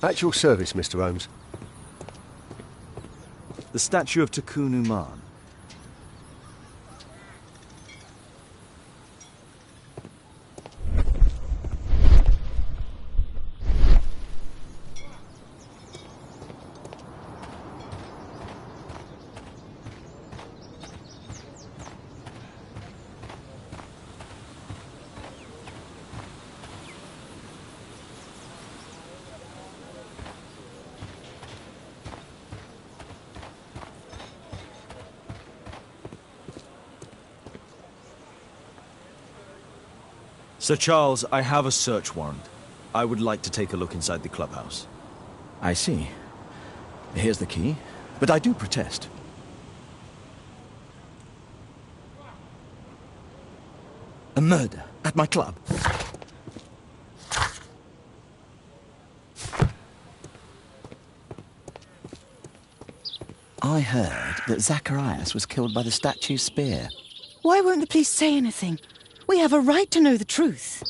At your service, Mr. Holmes. The statue of Takunu Man. Sir Charles, I have a search warrant. I would like to take a look inside the clubhouse. I see. Here's the key, but I do protest. A murder at my club. I heard that Zacharias was killed by the statue's spear. Why won't the police say anything? We have a right to know the truth.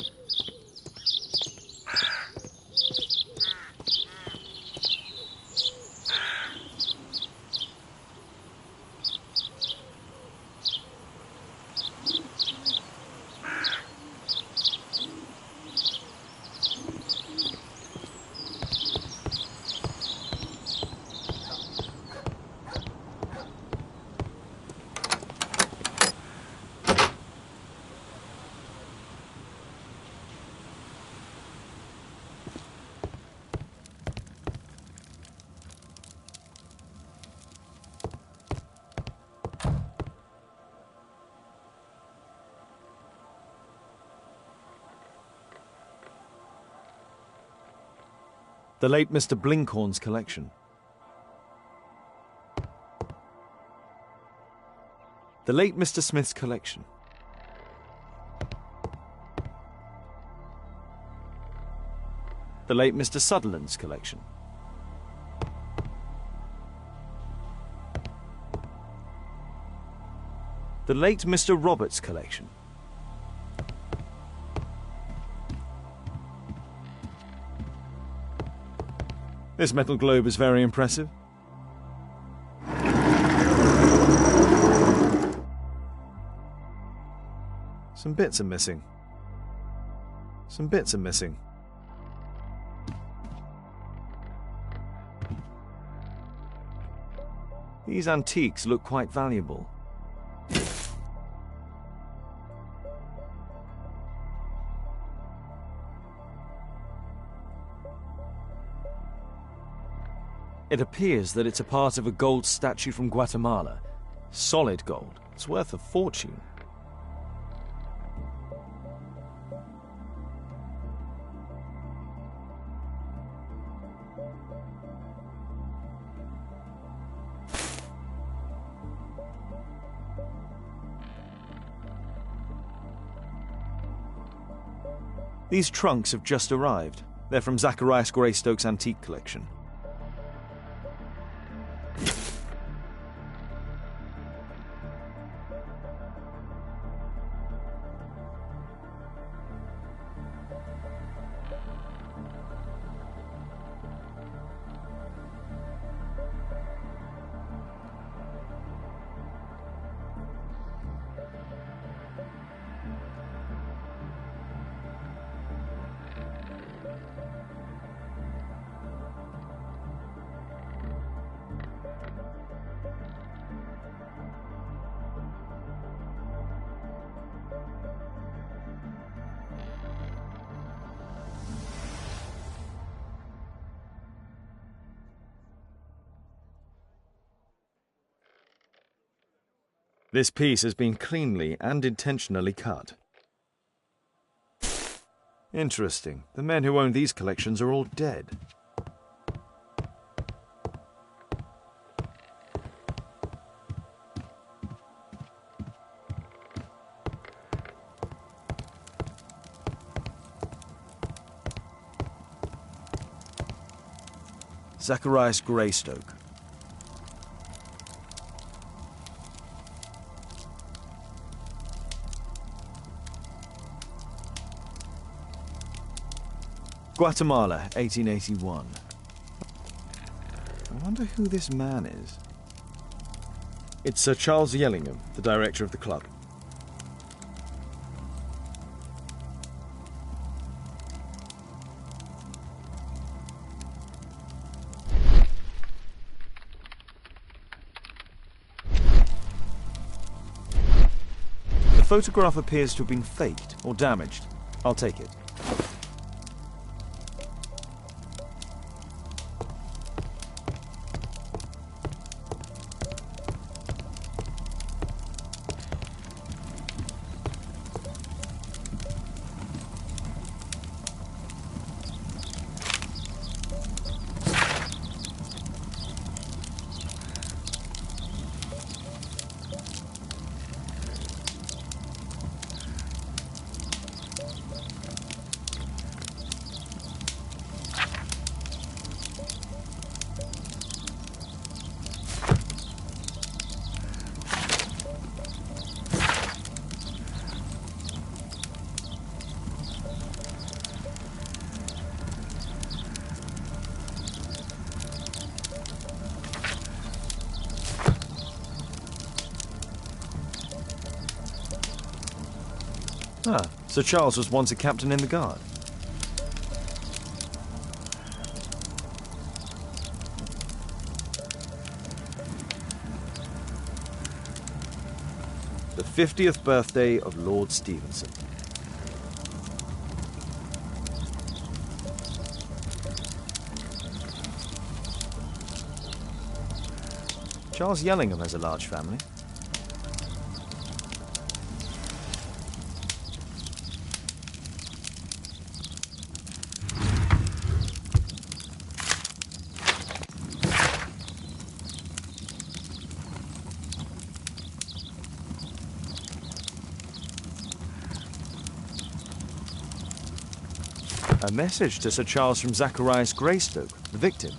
The late Mr. Blinkhorn's collection. The late Mr. Smith's collection. The late Mr. Sutherland's collection. The late Mr. Roberts' collection. This metal globe is very impressive. Some bits are missing. Some bits are missing. These antiques look quite valuable. It appears that it's a part of a gold statue from Guatemala. Solid gold. It's worth a fortune. These trunks have just arrived. They're from Zacharias Greystoke's antique collection. This piece has been cleanly and intentionally cut. Interesting. The men who own these collections are all dead. Zacharias Greystoke. Guatemala, 1881. wonder who this man is. It's Sir Charles Yellingham, the director of the club. The photograph appears to have been faked or damaged. I'll take it. Ah, Sir Charles was once a captain in the guard. The 50th birthday of Lord Stevenson. Charles Yellingham has a large family. A message to Sir Charles from Zacharias Greystoke, the victim.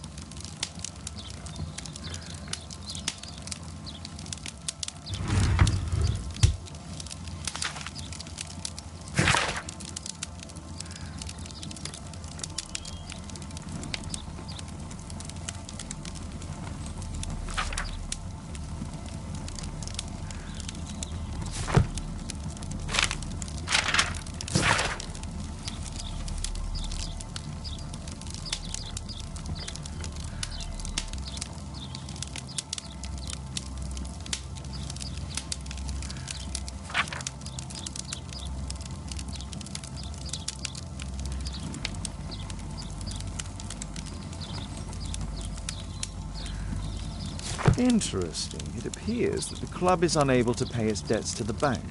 Interesting. It appears that the club is unable to pay its debts to the bank.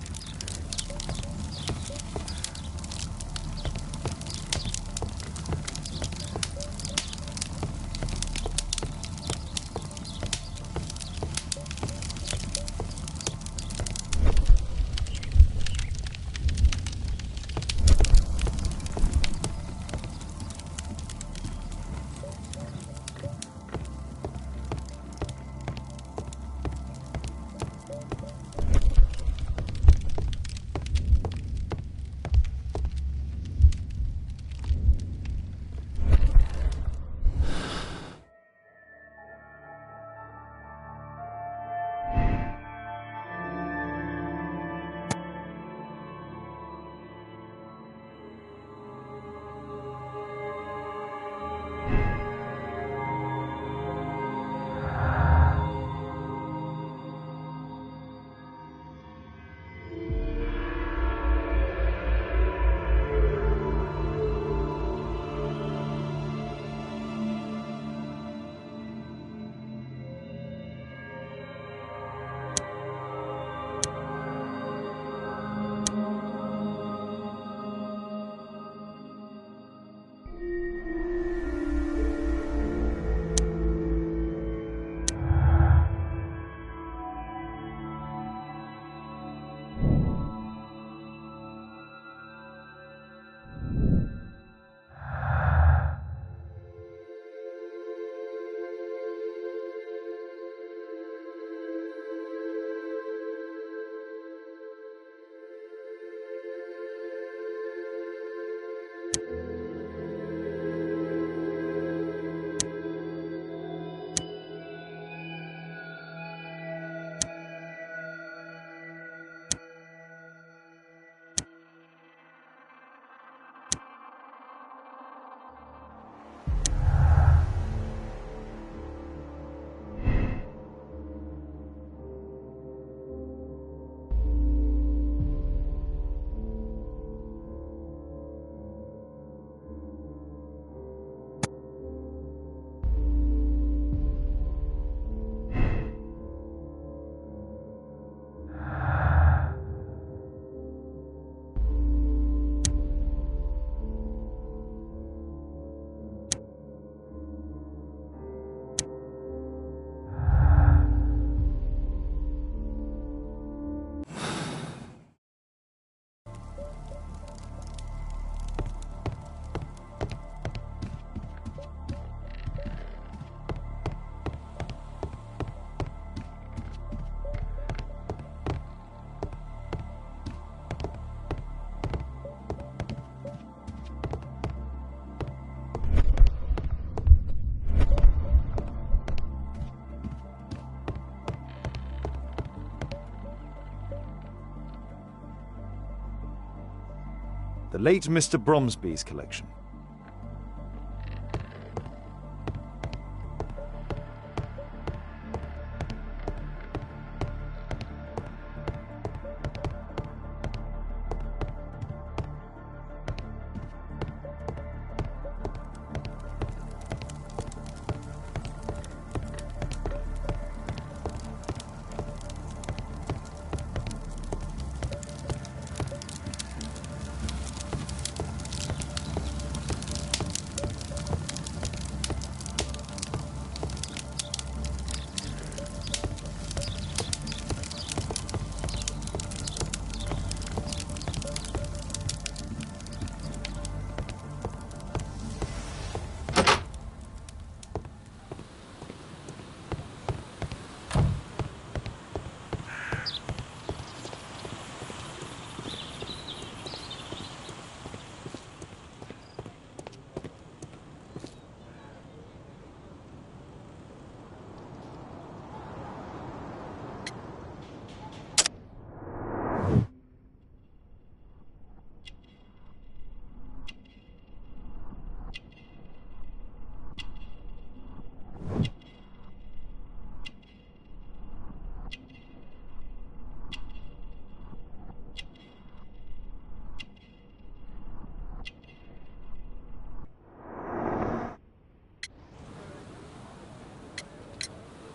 The late Mr. Bromsby's collection.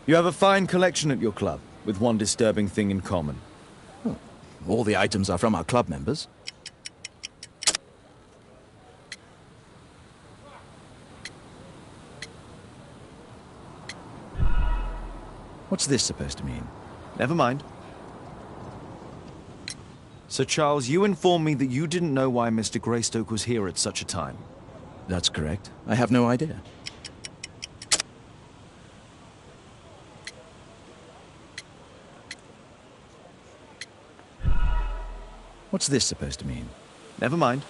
You have a fine collection at your club, with one disturbing thing in common. Oh, all the items are from our club members. What's this supposed to mean? Never mind. Sir Charles, you informed me that you didn't know why Mr. Greystoke was here at such a time. That's correct. I have no idea. What's this supposed to mean? Never mind.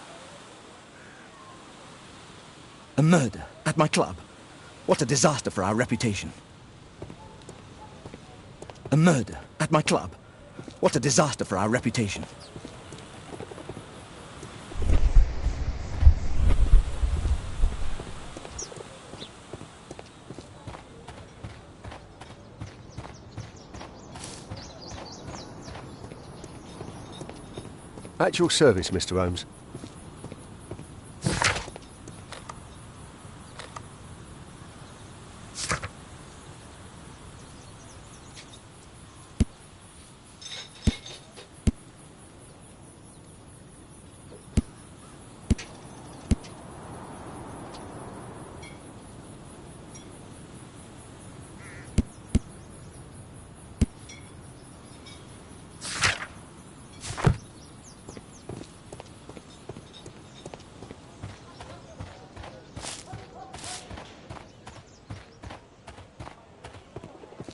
A murder at my club? What a disaster for our reputation. A murder at my club? What a disaster for our reputation. At your service, Mr. Holmes.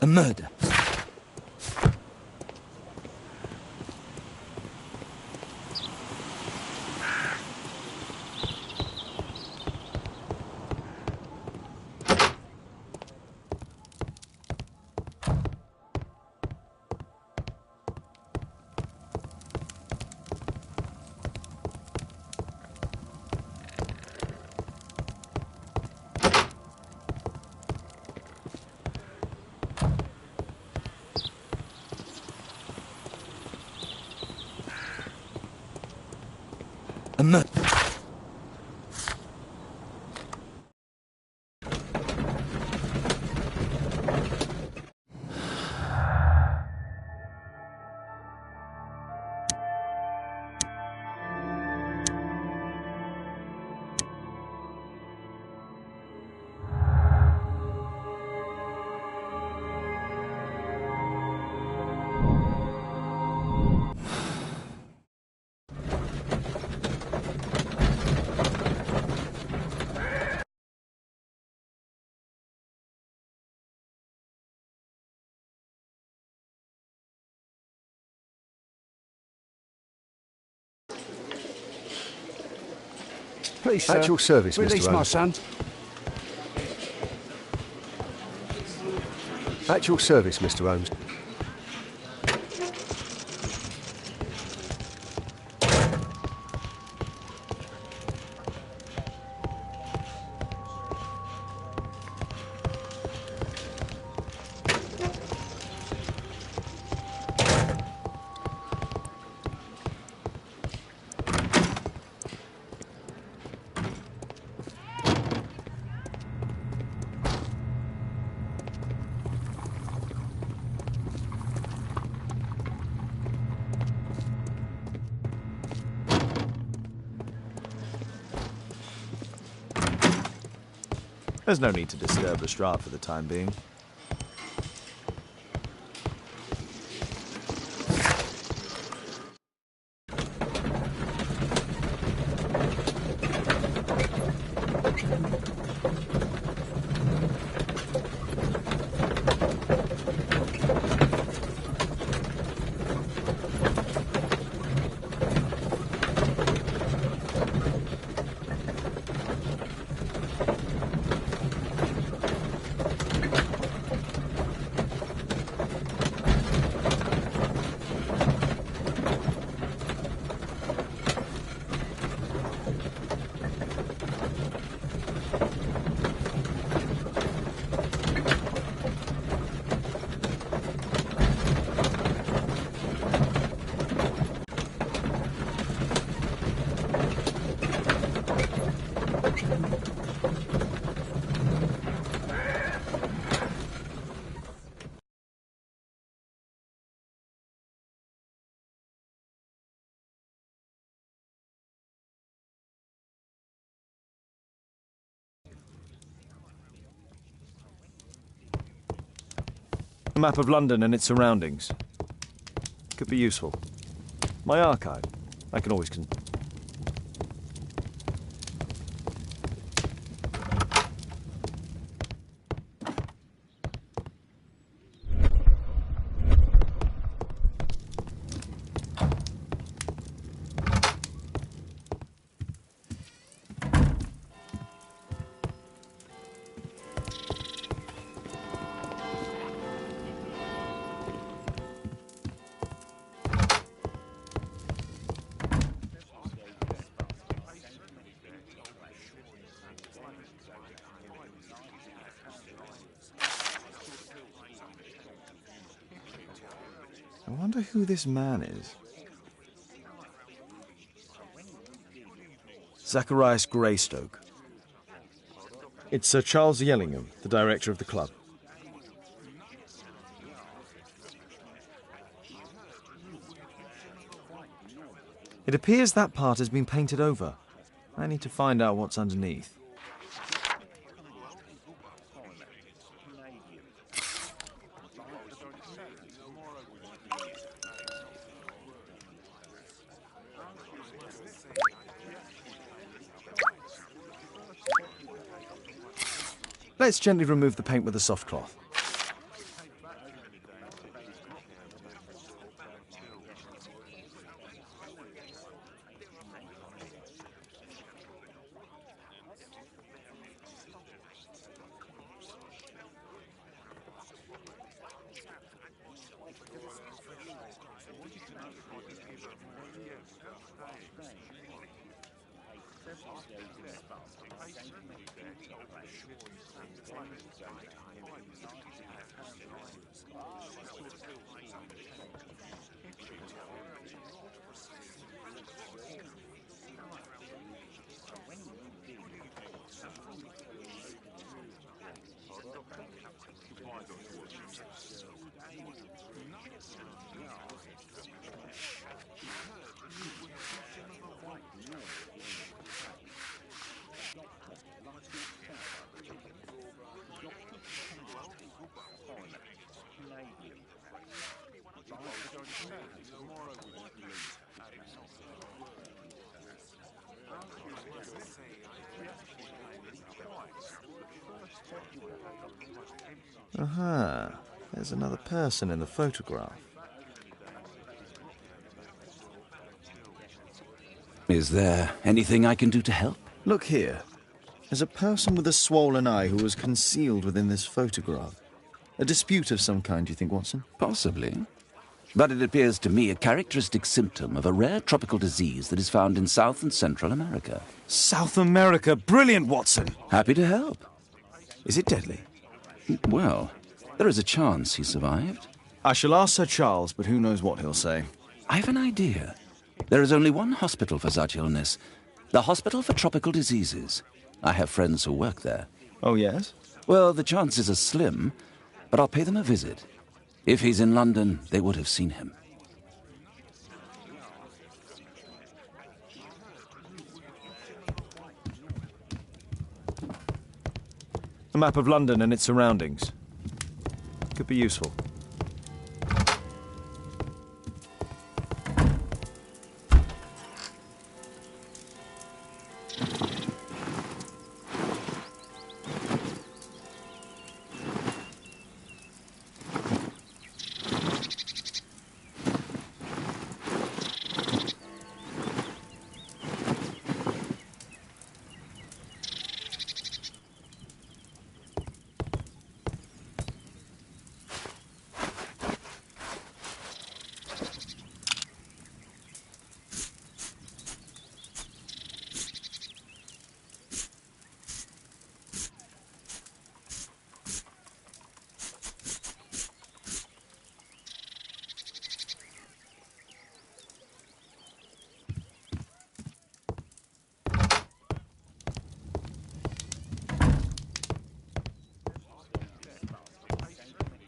A murder. A murder. Please, sir. At your service, Release Mr. my Holmes. son. At your service, Mr. Holmes. There's no need to disturb Lestrade for the time being. A map of London and its surroundings. Could be useful. My archive. I can always I wonder who this man is. Zacharias Greystoke. It's Sir Charles Yellingham, the director of the club. It appears that part has been painted over. I need to find out what's underneath. Let's gently remove the paint with a soft cloth. Aha, there's another person in the photograph. Is there anything I can do to help? Look here. There's a person with a swollen eye who was concealed within this photograph. A dispute of some kind, do you think, Watson? Possibly. But it appears to me a characteristic symptom of a rare tropical disease that is found in South and Central America. South America! Brilliant, Watson! Happy to help. Is it deadly? Well, there is a chance he survived. I shall ask Sir Charles, but who knows what he'll say. I have an idea. There is only one hospital for such illness. The Hospital for Tropical Diseases. I have friends who work there. Oh, yes? Well, the chances are slim, but I'll pay them a visit. If he's in London, they would have seen him. A map of London and its surroundings. Could be useful.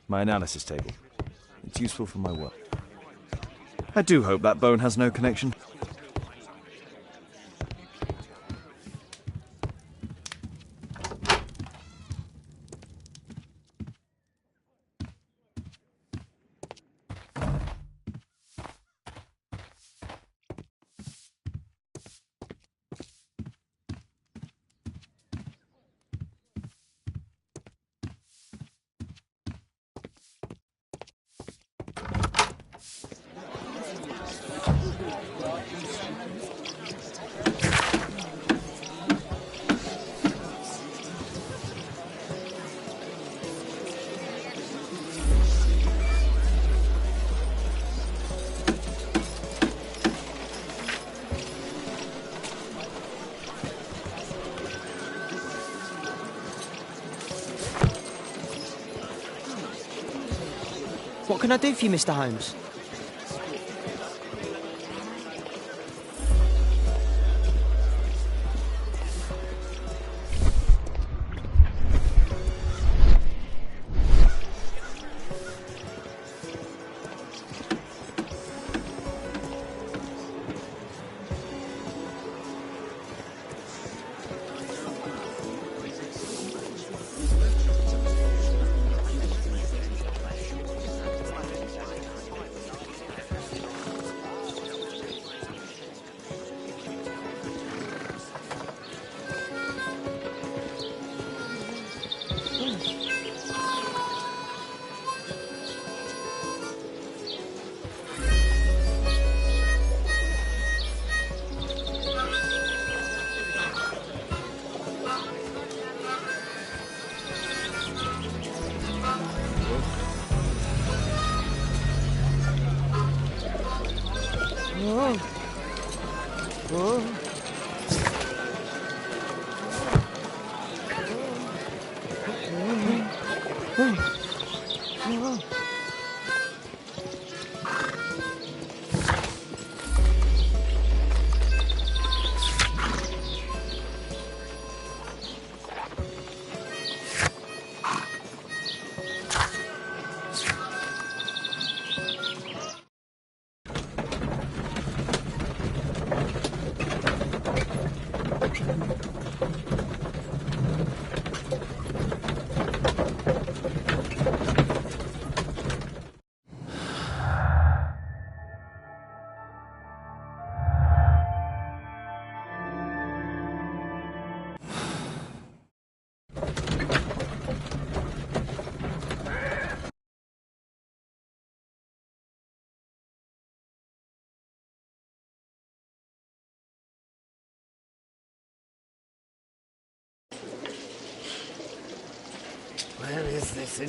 My analysis table. It's useful for my work. I do hope that bone has no connection. What can I do for you, Mr. Holmes?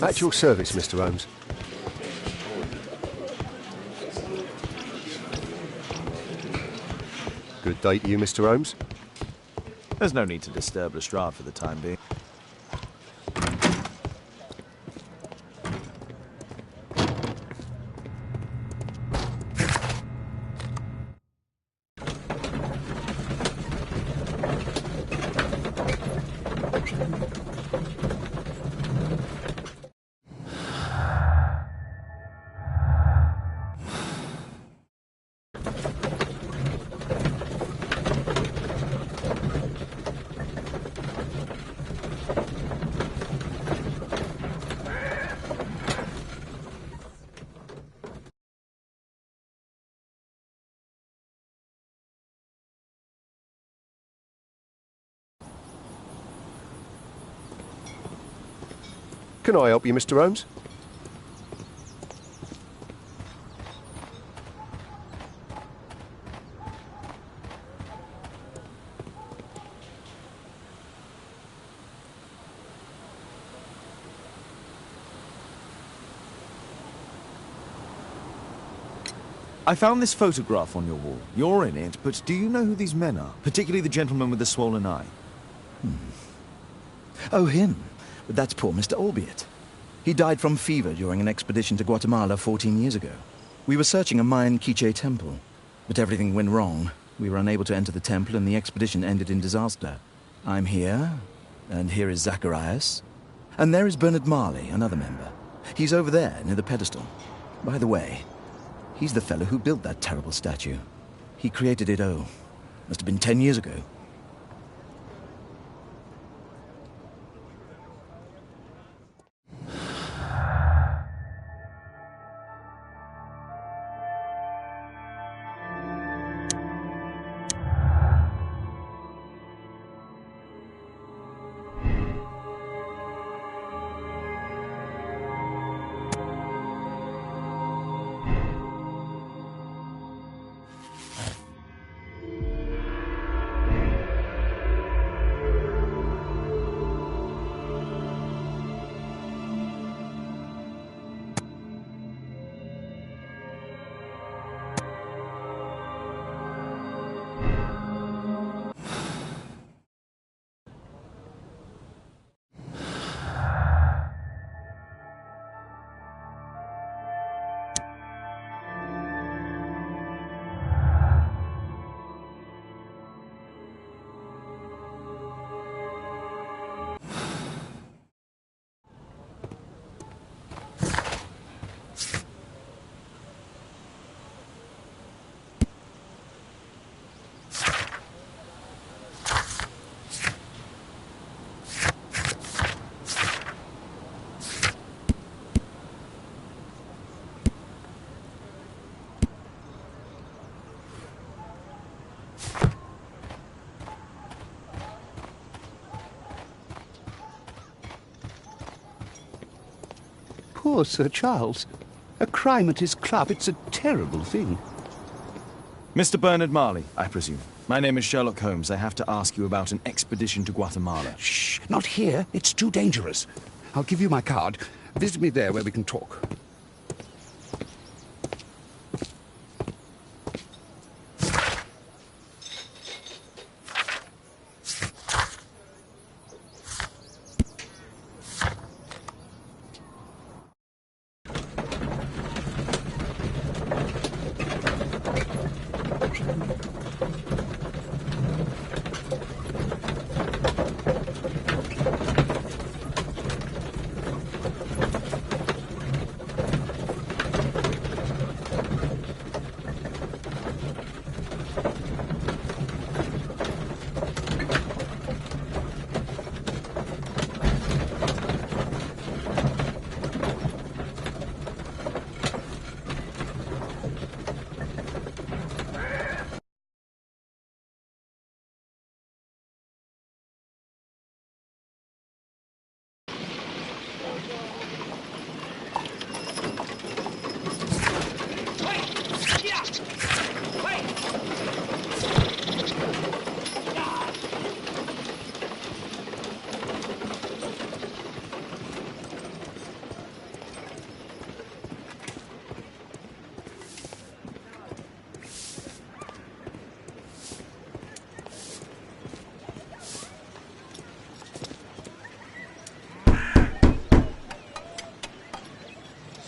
At your service, Mr. Holmes. Good day to you, Mr. Holmes. There's no need to disturb Lestrade for the time being. Can I help you, Mr. Holmes? I found this photograph on your wall. You're in it, but do you know who these men are? Particularly the gentleman with the swollen eye. Oh, him. But that's poor Mr. Albiot. He died from fever during an expedition to Guatemala 14 years ago. We were searching a Mayan Quiche temple, but everything went wrong. We were unable to enter the temple and the expedition ended in disaster. I'm here, and here is Zacharias. And there is Bernard Marley, another member. He's over there, near the pedestal. By the way, he's the fellow who built that terrible statue. He created it, must have been 10 years ago. Poor Sir Charles. A crime at his club, it's a terrible thing. Mr. Bernard Marley, I presume. My name is Sherlock Holmes. I have to ask you about an expedition to Guatemala. Shh, not here. It's too dangerous. I'll give you my card. Visit me there where we can talk.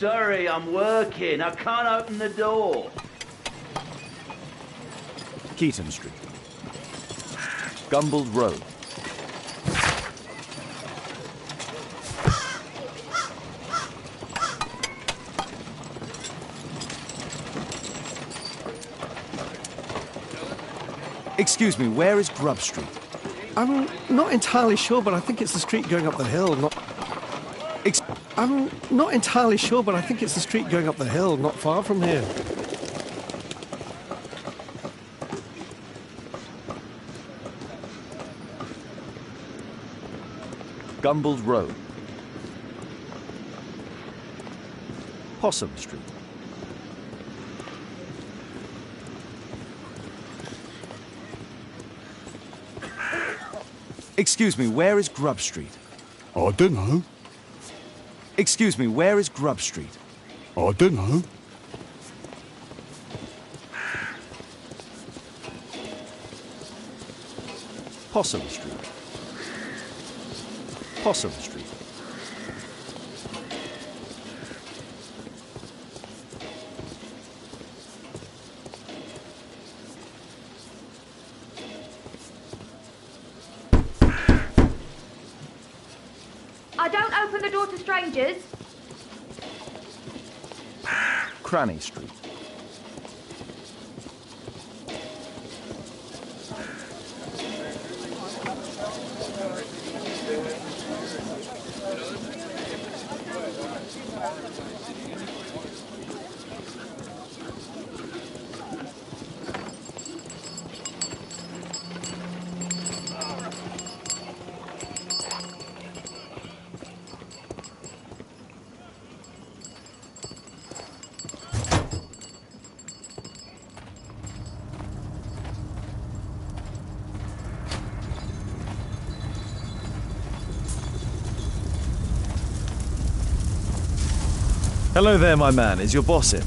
Sorry, I'm working. I can't open the door. Keaton Street. Gumbled Road. Excuse me, where is Grub Street? I'm not entirely sure, but I think it's the street going up the hill, not... I'm not entirely sure, but I think it's the street going up the hill, not far from here. Gumbled Road. Possum Street. Excuse me, where is Grub Street? I don't know. Excuse me, where is Grub Street? I don't know. Possum Street. Possum Street. I don't open the door to strangers. Cranny Street. Hello there, my man. Is your boss in?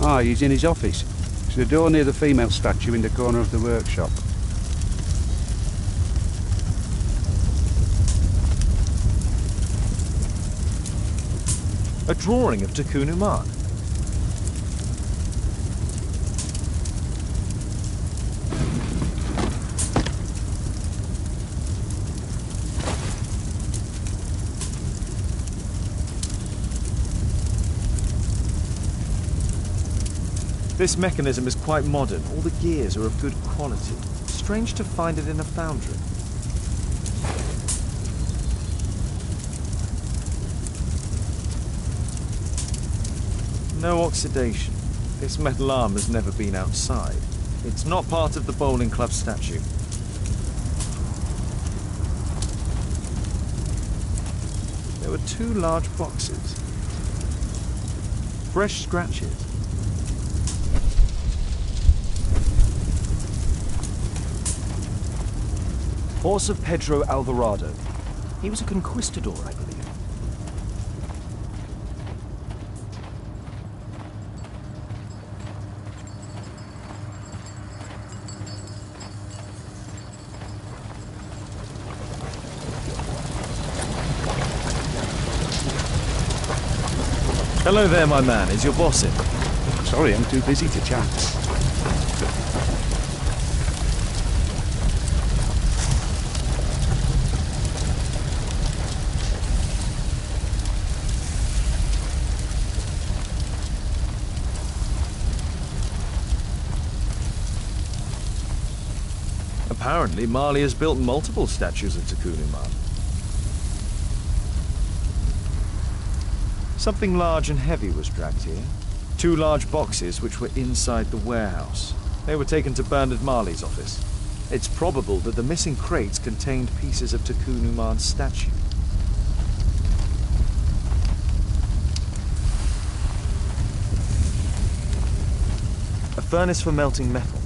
Ah, he's in his office. It's the door near the female statue in the corner of the workshop. A drawing of Takunu Man. This mechanism is quite modern. All the gears are of good quality. Strange to find it in a foundry. No oxidation. This metal arm has never been outside. It's not part of the bowling club statue. There were 2 large boxes. Fresh scratches. Horse of Pedro Alvarado. He was a conquistador, I believe. Hello there, my man. Is your boss in? Sorry, I'm too busy to chat. Apparently, Marley has built multiple statues of Takunu Man. Something large and heavy was dragged here. 2 large boxes which were inside the warehouse. They were taken to Bernard Marley's office. It's probable that the missing crates contained pieces of Takunu Man's statue. A furnace for melting metal.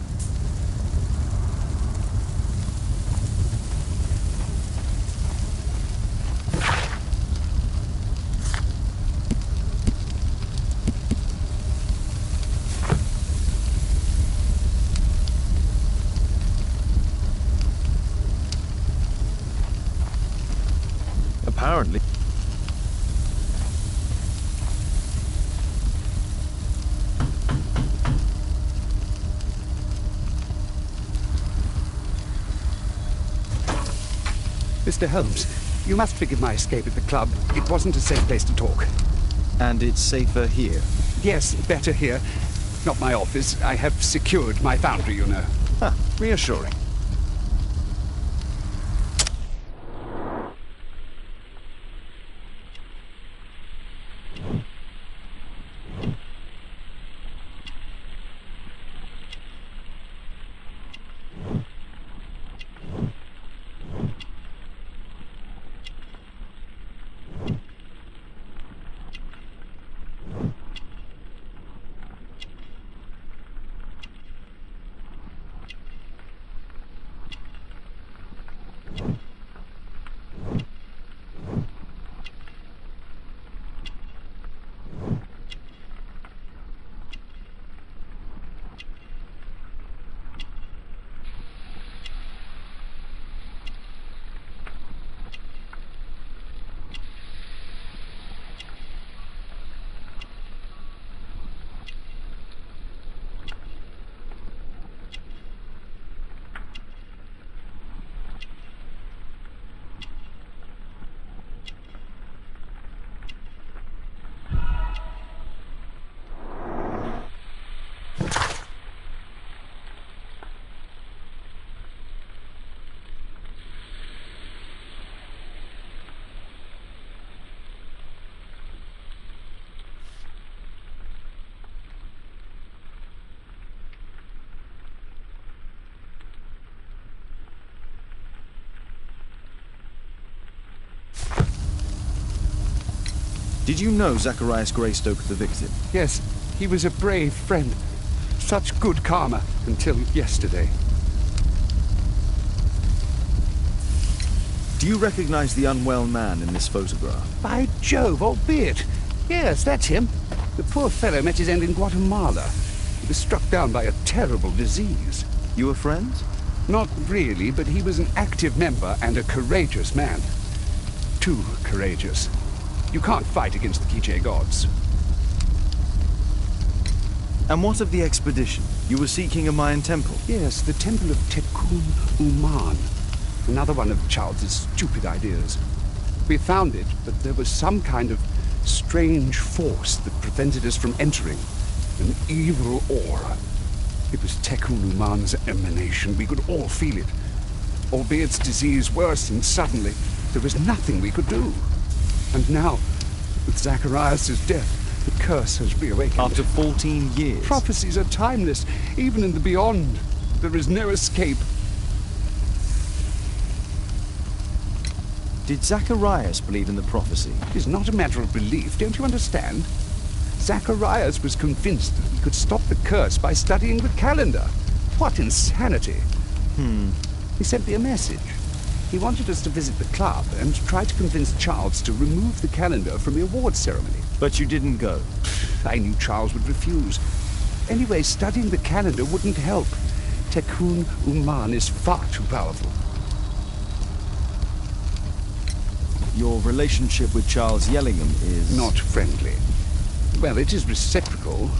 Apparently. Mr. Holmes, you must forgive my escape at the club. It wasn't a safe place to talk. And it's safer here. Yes, better here. Not my office. I have secured my foundry, you know. Huh, reassuring. Did you know Zacharias Greystoke, the victim? Yes, he was a brave friend. Such good karma until yesterday. Do you recognize the unwell man in this photograph? By Jove, albeit. Yes, that's him. The poor fellow met his end in Guatemala. He was struck down by a terrible disease. You were friends? Not really, but he was an active member and a courageous man. Too courageous. You can't fight against the Quiche gods. And what of the expedition? You were seeking a Mayan temple? Yes, the temple of Tekun Uman. Another one of Charles's stupid ideas. We found it, but there was some kind of strange force that prevented us from entering. An evil aura. It was Tekun Uman's emanation. We could all feel it. Albeit its disease worsened suddenly, there was nothing we could do. And now, with Zacharias' death, the curse has reawakened. After 14 years? Prophecies are timeless, even in the beyond. There is no escape. Did Zacharias believe in the prophecy? It is not a matter of belief, don't you understand? Zacharias was convinced that he could stop the curse by studying the calendar. What insanity! He sent me a message. He wanted us to visit the club and try to convince Charles to remove the calendar from the awards ceremony. But you didn't go? I knew Charles would refuse. Anyway, studying the calendar wouldn't help. Tekun Uman is far too powerful. Your relationship with Charles Yellingham is... not friendly. Well, it is reciprocal.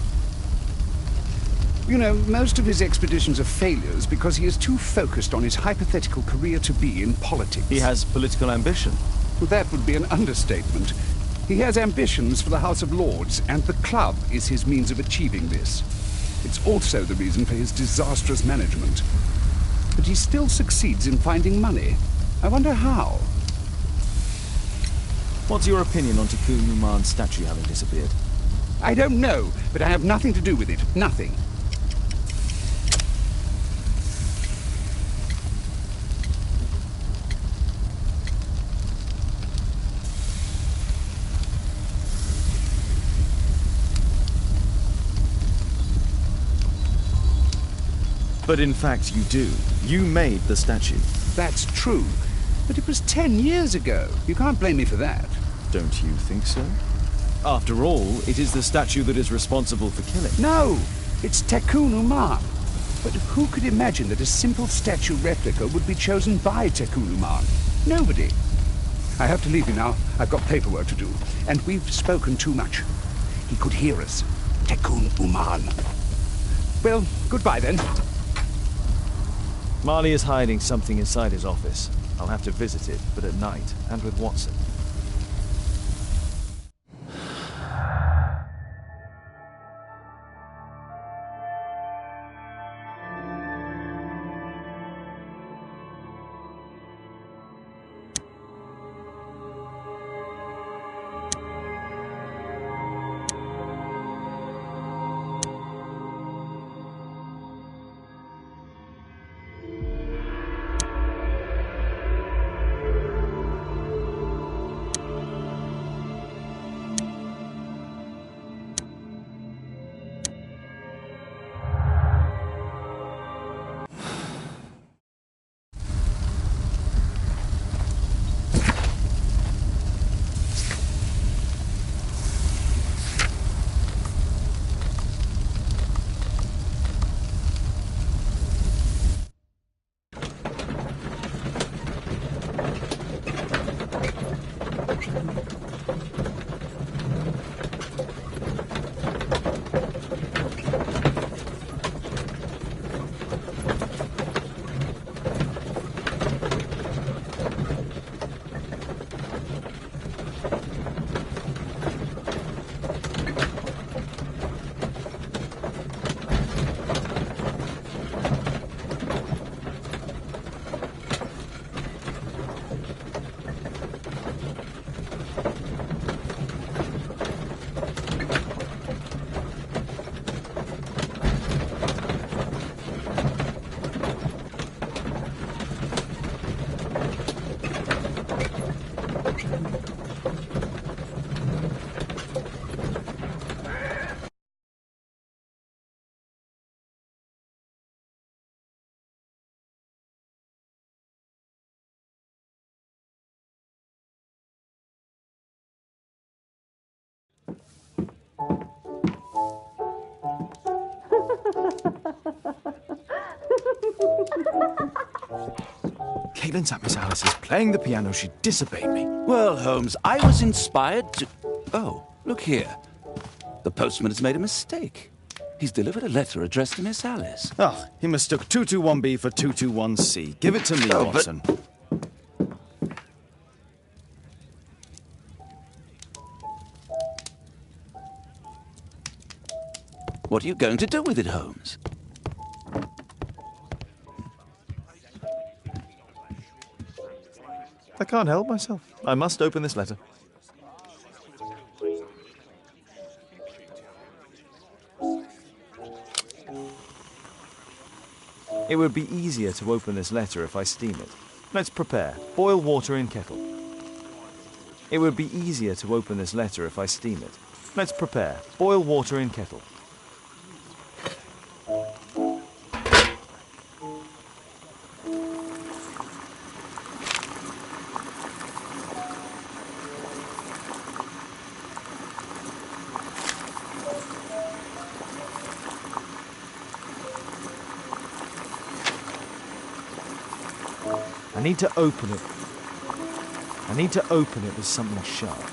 You know, most of his expeditions are failures because he is too focused on his hypothetical career to be in politics. He has political ambition. Well, that would be an understatement. He has ambitions for the House of Lords, and the club is his means of achieving this. It's also the reason for his disastrous management. But he still succeeds in finding money. I wonder how. What's your opinion on Tekun Uman's statue having disappeared? I don't know, but I have nothing to do with it. Nothing. But in fact you do. You made the statue. That's true. But it was 10 years ago. You can't blame me for that. Don't you think so? After all, it is the statue that is responsible for killing. No! It's Tekun Uman. But who could imagine that a simple statue replica would be chosen by Tekun Uman? Nobody. I have to leave you now. I've got paperwork to do. And we've spoken too much. He could hear us. Tekun Uman. Well, goodbye then. Marley is hiding something inside his office. I'll have to visit it, but at night, and with Watson. Caitlin's at Miss Alice's playing the piano. She disobeyed me. Well, Holmes, I was inspired to... Oh, look here. The postman has made a mistake. He's delivered a letter addressed to Miss Alice. Oh, he mistook 221B for 221C. Give it to me, Oh, but- Watson. What are you going to do with it, Holmes? I can't help myself. I must open this letter. It would be easier to open this letter if I steam it. Let's prepare. Boil water in kettle. It would be easier to open this letter if I steam it. Let's prepare. Boil water in kettle. I need to open it. I need to open it with something sharp.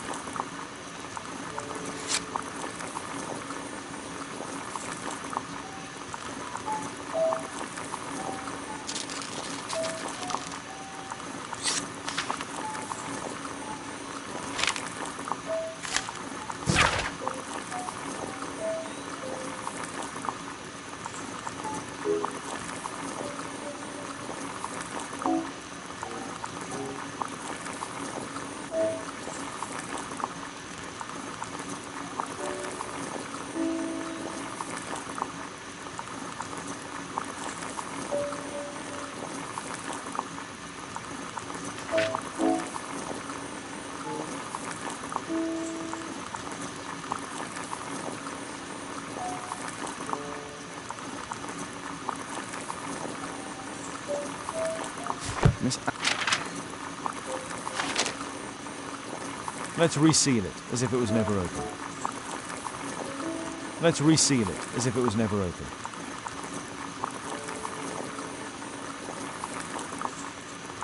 Miss... Let's reseal it as if it was never open. Let's reseal it as if it was never open.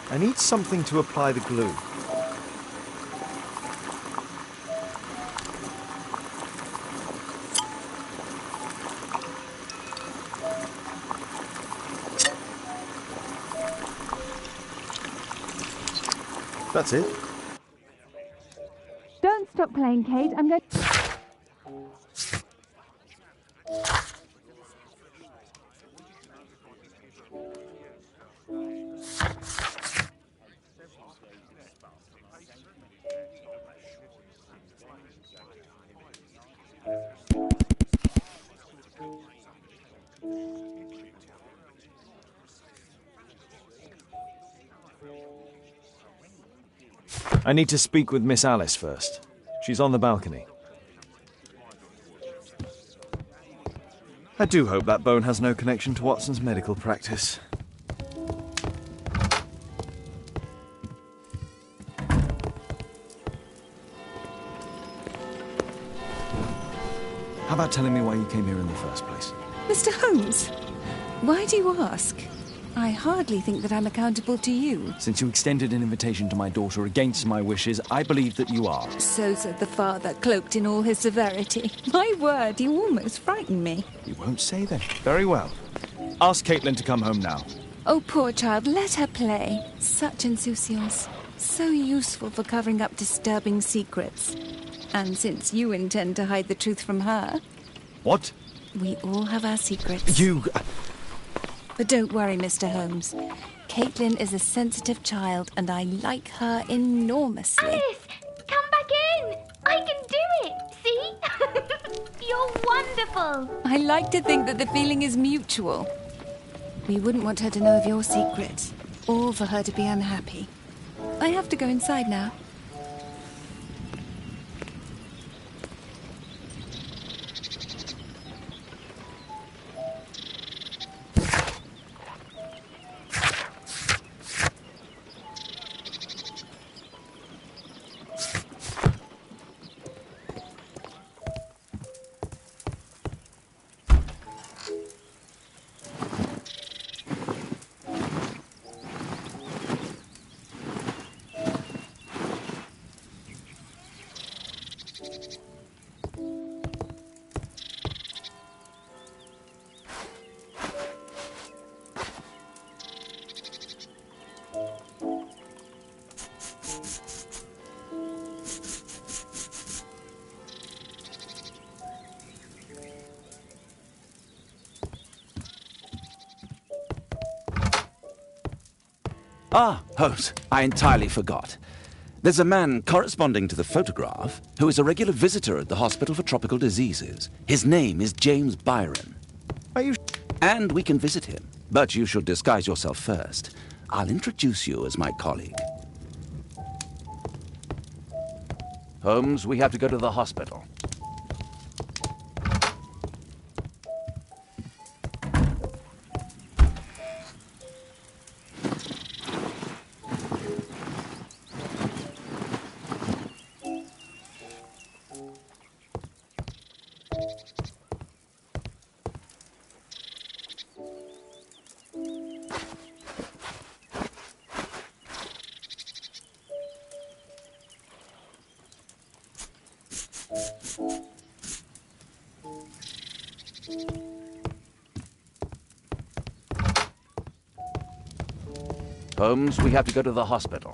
I need something to apply the glue. That's it. Don't stop playing, Kate. I'm going... I need to speak with Miss Alice first. She's on the balcony. I do hope that bone has no connection to Watson's medical practice. How about telling me why you came here in the first place? Mr. Holmes, why do you ask? I hardly think that I'm accountable to you. Since you extended an invitation to my daughter against my wishes, I believe that you are. So said the father, cloaked in all his severity. My word, you almost frightened me. You won't say that. Very well. Ask Caitlin to come home now. Oh, poor child, let her play. Such insouciance. So useful for covering up disturbing secrets. And since you intend to hide the truth from her... What? We all have our secrets. You... But don't worry, Mr. Holmes. Caitlin is a sensitive child, and I like her enormously. Alice, come back in. I can do it. See? You're wonderful. I like to think that the feeling is mutual. We wouldn't want her to know of your secret, or for her to be unhappy. I have to go inside now. Ah, Holmes, I entirely forgot. There's a man corresponding to the photograph who is a regular visitor at the Hospital for Tropical Diseases. His name is James Byron. Are you... And we can visit him, but you should disguise yourself first. I'll introduce you as my colleague. Holmes, we have to go to the hospital. Holmes, we have to go to the hospital.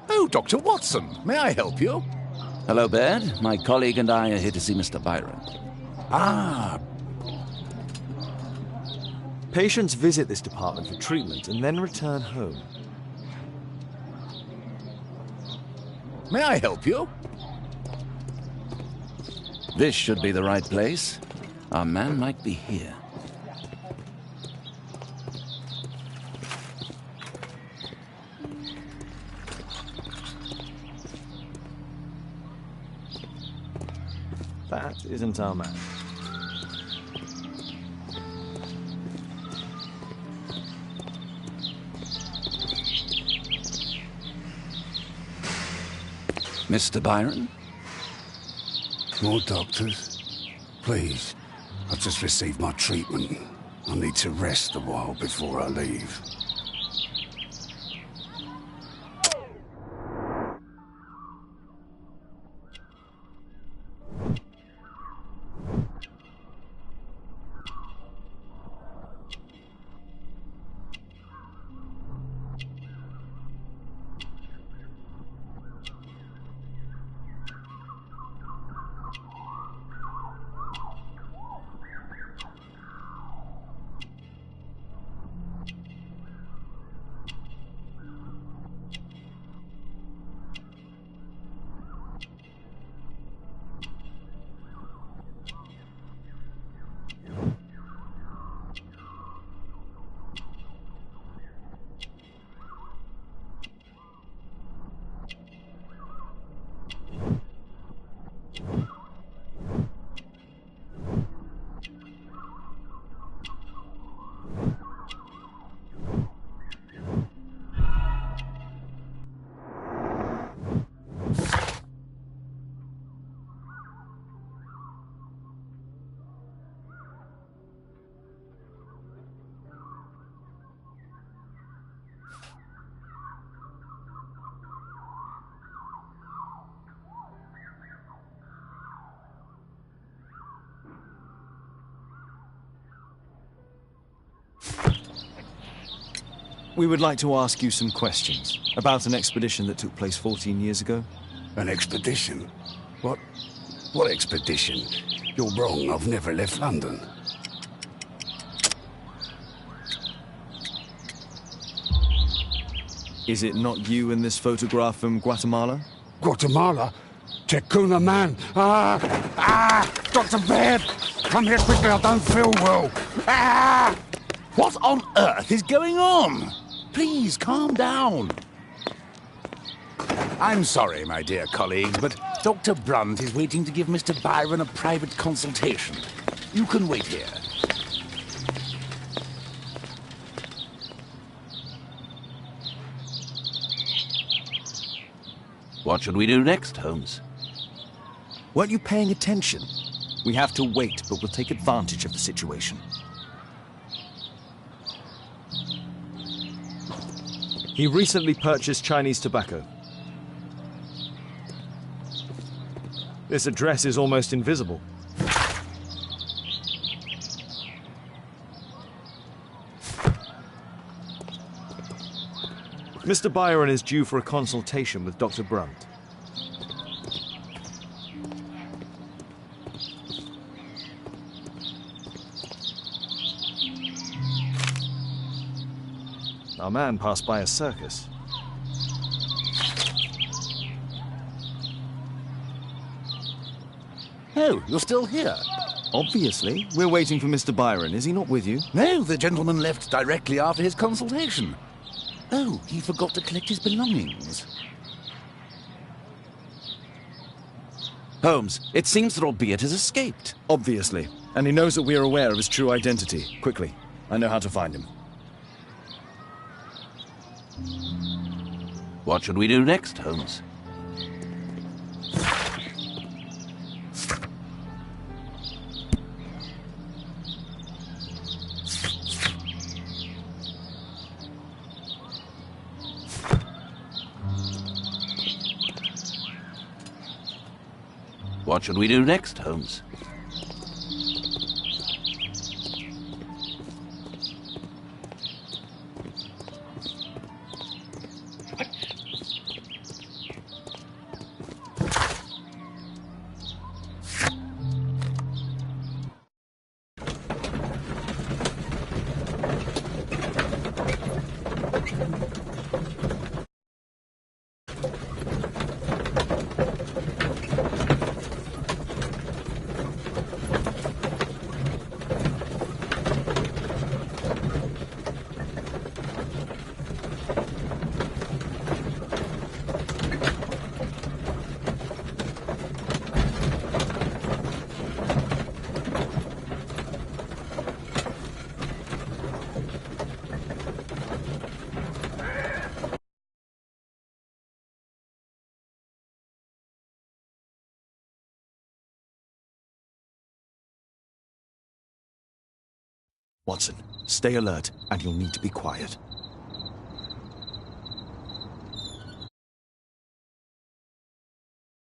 Oh, Dr. Watson, may I help you? Hello, Baird. My colleague and I are here to see Mr. Byron. Ah, Patients visit this department for treatment and then return home. may I help you? This should be the right place. Our man might be here. That isn't our man. Mr. Byron? More doctors? Please. I've just received my treatment. I need to rest a while before I leave. We would like to ask you some questions about an expedition that took place 14 years ago. An expedition? What expedition? You're wrong, I've never left London. Is it not you in this photograph from Guatemala? Guatemala? Tecuna man! Dr. Baird! Come here quickly, I don't feel well! What on earth is going on? Please, calm down. I'm sorry, my dear colleagues, but Dr. Brunt is waiting to give Mr. Byron a private consultation. You can wait here. What should we do next, Holmes? Weren't you paying attention? We have to wait, but we'll take advantage of the situation. He recently purchased Chinese tobacco. This address is almost invisible. Mr. Byron is due for a consultation with Dr. Brunt. Our man passed by a circus. Oh, you're still here? Obviously. We're waiting for Mr. Byron. Is he not with you? No, the gentleman left directly after his consultation. Oh, he forgot to collect his belongings. Holmes, it seems that Albeit has escaped. Obviously. And he knows that we are aware of his true identity. Quickly. I know how to find him. What should we do next, Holmes? What should we do next, Holmes? Watson, stay alert, and you'll need to be quiet.